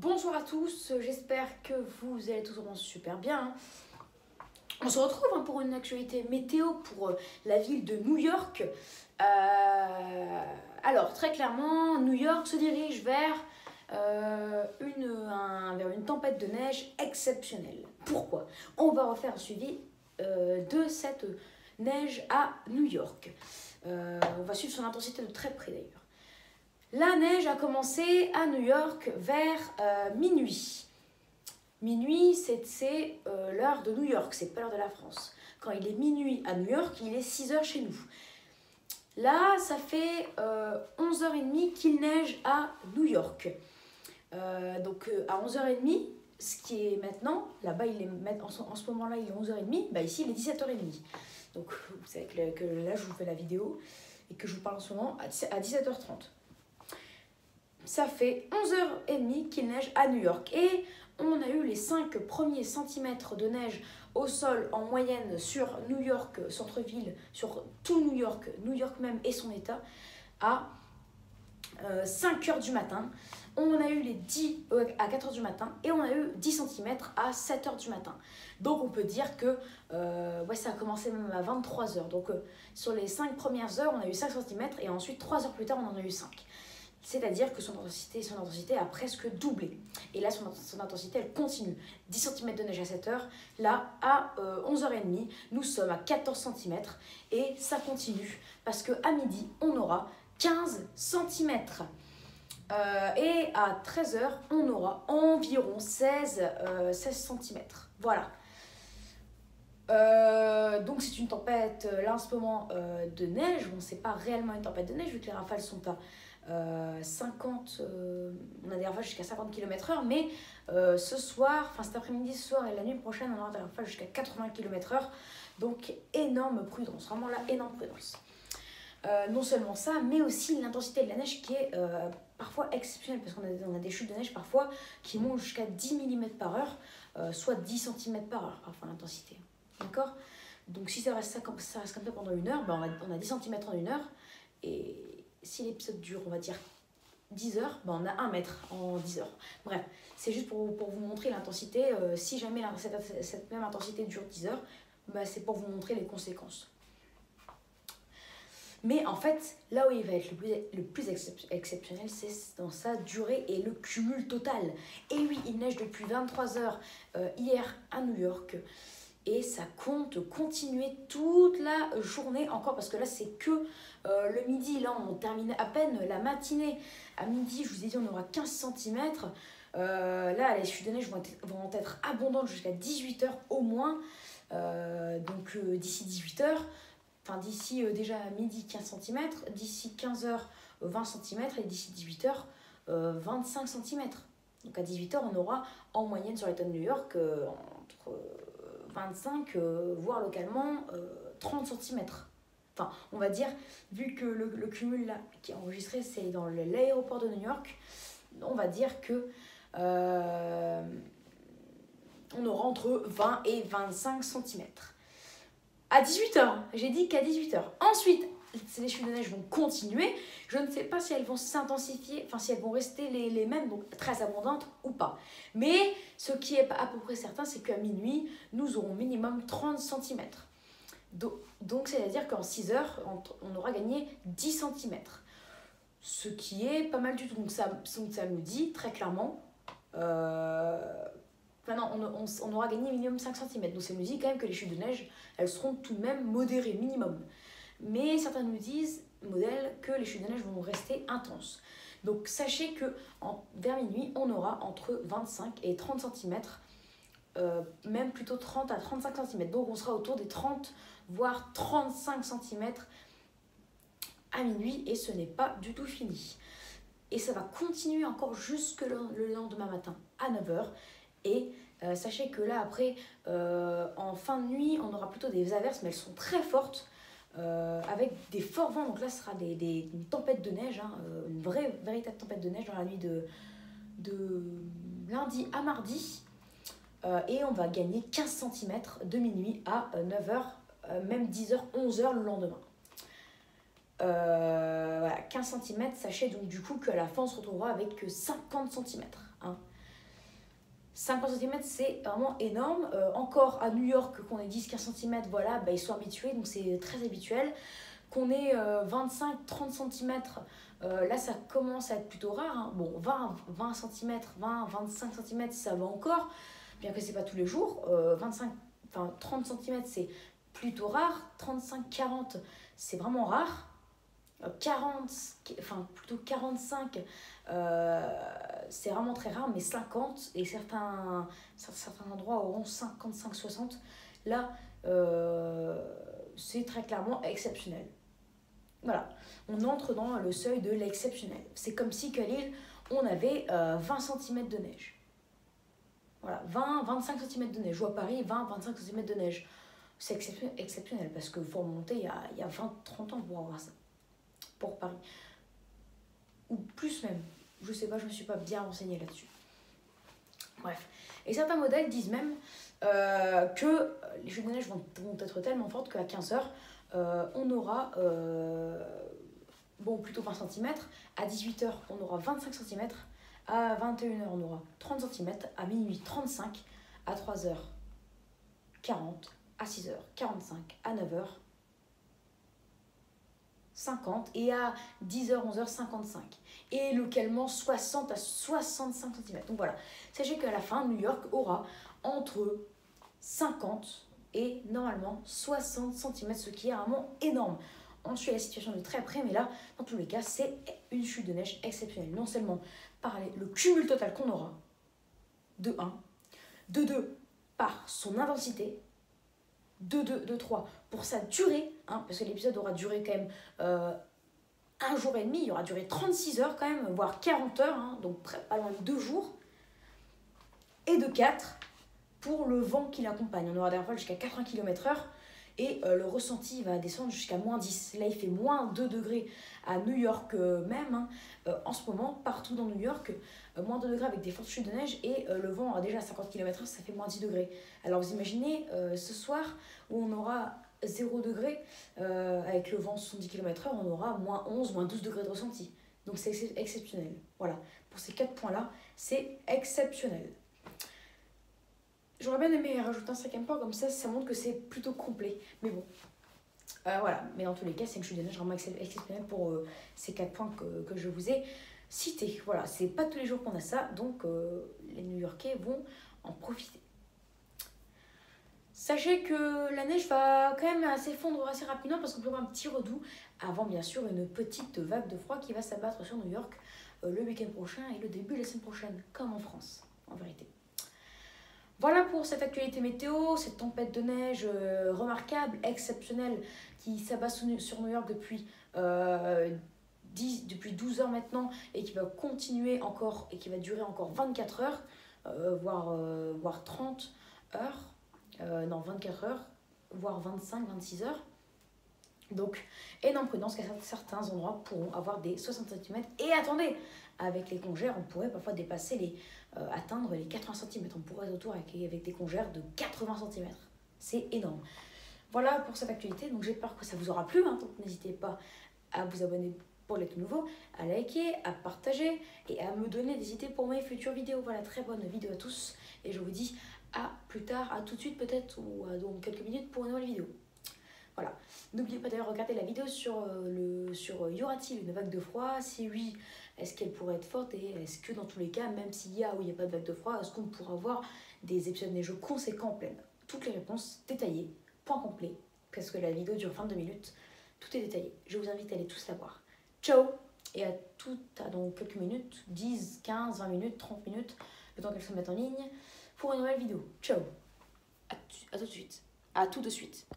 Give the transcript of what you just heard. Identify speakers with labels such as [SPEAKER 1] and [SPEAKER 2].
[SPEAKER 1] Bonjour à tous, j'espère que vous allez tous vraiment super bien. On se retrouve pour une actualité météo pour la ville de New York. Alors, très clairement, New York se dirige vers une tempête de neige exceptionnelle. Pourquoi? On va refaire un suivi de cette neige à New York. On va suivre son intensité de très près d'ailleurs. La neige a commencé à New York vers minuit. Minuit, c'est l'heure de New York, c'est pas l'heure de la France. Quand il est minuit à New York, il est 6h chez nous. Là, ça fait 11h30 qu'il neige à New York. Donc à 11h30, ce qui est maintenant, là-bas, en ce moment-là, il est 11h30, bah ici, il est 17h30. Donc vous savez que là, je vous fais la vidéo et que je vous parle en ce moment à 17h30. Ça fait 11h30 qu'il neige à New York et on a eu les 5 premiers centimètres de neige au sol en moyenne sur New York, centre-ville, sur tout New York même et son état, à 5h du matin. On a eu les 10 à 4h du matin et on a eu 10 cm à 7h du matin. Donc on peut dire que ça a commencé même à 23h. Donc sur les 5 premières heures, on a eu 5 cm et ensuite 3 heures plus tard, on en a eu 5. C'est-à-dire que son intensité a presque doublé. Et là, son intensité, elle continue. 10 cm de neige à 7h. Là, à 11h30, nous sommes à 14 cm. Et ça continue parce qu'à midi, on aura 15 cm. Et à 13h, on aura environ 16 cm. Voilà. Donc c'est une tempête, là en ce moment, de neige. Bon, c'est pas réellement une tempête de neige vu que les rafales sont à 50, on a des rafales jusqu'à 50 km/h, mais ce soir, cet après-midi, ce soir et la nuit prochaine, on aura des rafales jusqu'à 80 km/h. Donc énorme prudence, vraiment là, énorme prudence. Non seulement ça, mais aussi l'intensité de la neige qui est parfois exceptionnelle, parce qu'on a des chutes de neige parfois qui montent jusqu'à 10 mm par heure, soit 10 cm par heure, parfois l'intensité. D'accord? Donc si ça reste comme ça pendant une heure, on a 10 cm en une heure, et si l'épisode dure, on va dire 10 heures, on a 1 mètre en 10 heures. Bref, c'est juste pour vous montrer l'intensité. Si jamais cette même intensité dure 10 heures, c'est pour vous montrer les conséquences. Mais en fait, là où il va être le plus exceptionnel, c'est dans sa durée et le cumul total. Et oui, il neige depuis 23 heures hier à New York. Et ça compte continuer toute la journée encore, parce que là, c'est que le midi. Là, on termine à peine la matinée. À midi, je vous ai dit, on aura 15 cm. Là, les chutes de neige vont être abondantes jusqu'à 18h au moins. Donc, d'ici 18h, d'ici déjà à midi 15 cm, d'ici 15h 20 cm et d'ici 18h 25 cm. Donc à 18h on aura en moyenne sur l'état de New York entre 25 voire localement 30 cm. Enfin, on va dire, vu que le cumul là qui est enregistré, c'est dans l'aéroport de New York, on va dire que on aura entre 20 et 25 cm. À 18h, j'ai dit qu'à 18h. Ensuite, les chutes de neige vont continuer. Je ne sais pas si elles vont s'intensifier, si elles vont rester les mêmes, donc très abondantes ou pas. Mais ce qui est à peu près certain, c'est qu'à minuit, nous aurons minimum 30 cm. Donc, c'est-à-dire qu'en 6 heures, on aura gagné 10 cm. Ce qui est pas mal du tout. Donc, ça nous dit très clairement... on aura gagné minimum 5 cm. Donc ça nous dit quand même que les chutes de neige, elles seront tout de même modérées, minimum. Mais certains nous disent, modèles, que les chutes de neige vont rester intenses. Donc sachez que vers minuit, on aura entre 25 et 30 cm, même plutôt 30 à 35 cm. Donc on sera autour des 30, voire 35 cm à minuit, et ce n'est pas du tout fini. Et ça va continuer encore jusque le lendemain matin à 9h. Et sachez que là, après, en fin de nuit, on aura plutôt des averses, mais elles sont très fortes, avec des forts vents. Donc là, ce sera une tempête de neige, une véritable tempête de neige dans la nuit de lundi à mardi. Et on va gagner 15 cm de minuit à 9h, même 10h, 11h le lendemain. Voilà, 15 cm, sachez donc du coup qu'à la fin, on se retrouvera avec 50 cm. 50 cm, c'est vraiment énorme. Encore à New York, qu'on ait 10-15 cm, voilà, bah, ils sont habitués, donc c'est très habituel. Qu'on ait 25-30 cm, là ça commence à être plutôt rare. Hein. Bon, 20 cm, 20-25 cm, ça va encore, bien que c'est pas tous les jours. 30 cm, c'est plutôt rare. 35-40, c'est vraiment rare. 40, enfin plutôt 45, c'est vraiment très rare, mais 50, et certains endroits auront 55-60. Là, c'est très clairement exceptionnel. Voilà, on entre dans le seuil de l'exceptionnel. C'est comme si qu'à Lille, on avait 20 cm de neige. Voilà, 20-25 cm de neige. Ou à Paris, 20-25 cm de neige. C'est exceptionnel parce qu'il faut remonter il y a 20-30 ans pour avoir ça. Pour Paris. Ou plus même. Je sais pas, je me suis pas bien renseignée là-dessus. Bref. Et certains modèles disent même que les chutes de neige vont être tellement fortes qu'à 15h, on aura plutôt 20 cm. À 18h, on aura 25 cm. À 21h, on aura 30 cm. À minuit, 35. À 3h, 40. À 6h, 45. À 9h, 50. Et à 10h, 11h, 55. Et localement, 60 à 65 cm. Donc voilà, sachez qu'à la fin, New York aura entre 50 et normalement 60 cm, ce qui est vraiment énorme. On suit la situation de très près, mais là, dans tous les cas, c'est une chute de neige exceptionnelle. Non seulement par le cumul total qu'on aura, de 1, de 2, par son intensité, de 3, pour sa durée, hein, parce que l'épisode aura duré quand même un jour et demi, il aura duré 36 heures quand même, voire 40 heures, hein, donc pas loin de 2 jours, et de 4, pour le vent qui l'accompagne. On aura des fois jusqu'à 80 km/h et le ressenti va descendre jusqu'à moins 10. Là, il fait moins 2 degrés à New York même. Hein. En ce moment, partout dans New York, moins 2 degrés avec des fortes chutes de neige et le vent aura déjà à 50 km/h, ça fait moins 10 degrés. Alors vous imaginez ce soir où on aura 0 degré avec le vent 70 km/h, on aura moins 11, moins 12 degrés de ressenti. Donc c'est exceptionnel. Voilà, pour ces 4 points-là, c'est exceptionnel. J'aurais bien aimé rajouter un 5e point, comme ça montre que c'est plutôt complet. Mais bon, voilà. Mais dans tous les cas, c'est une chute de neige vraiment exceptionnelle pour ces 4 points que je vous ai cités. Voilà, c'est pas tous les jours qu'on a ça, donc les New-Yorkais vont en profiter. Sachez que la neige va quand même s'effondrer assez rapidement parce qu'on peut avoir un petit redout avant, bien sûr, une petite vague de froid qui va s'abattre sur New York le week-end prochain et le début de la semaine prochaine, comme en France, en vérité. Voilà pour cette actualité météo, cette tempête de neige remarquable, exceptionnelle, qui s'abat sur New York depuis 12 heures maintenant et qui va continuer encore et qui va durer encore 24 heures, voire 30 heures, 24 heures, voire 25-26 heures. Donc, énorme prudence, car certains endroits pourront avoir des 60 cm. Et attendez, avec les congères, on pourrait parfois dépasser atteindre les 80 cm. On pourrait être autour avec des congères de 80 cm. C'est énorme. Voilà pour cette actualité. Donc, j'espère que ça vous aura plu. Hein, donc, n'hésitez pas à vous abonner pour les tout nouveaux, à liker, à partager et à me donner des idées pour mes futures vidéos. Voilà, très bonne vidéo à tous. Et je vous dis à plus tard, à tout de suite peut-être, ou dans quelques minutes pour une nouvelle vidéo. Voilà. N'oubliez pas d'ailleurs de regarder la vidéo sur y aura-t-il une vague de froid? Si oui, est-ce qu'elle pourrait être forte? Et est-ce que dans tous les cas, même s'il y a ou il n'y a pas de vague de froid, est-ce qu'on pourra avoir des épisodes neigeux conséquents en pleine? Toutes les réponses détaillées, point complet, parce que la vidéo dure 22 minutes. Tout est détaillé. Je vous invite à aller tous la voir. Ciao! Et à dans quelques minutes, 10, 15, 20 minutes, 30 minutes, le temps qu'elle se mette en ligne, pour une nouvelle vidéo. Ciao! À tout de suite. À tout de suite.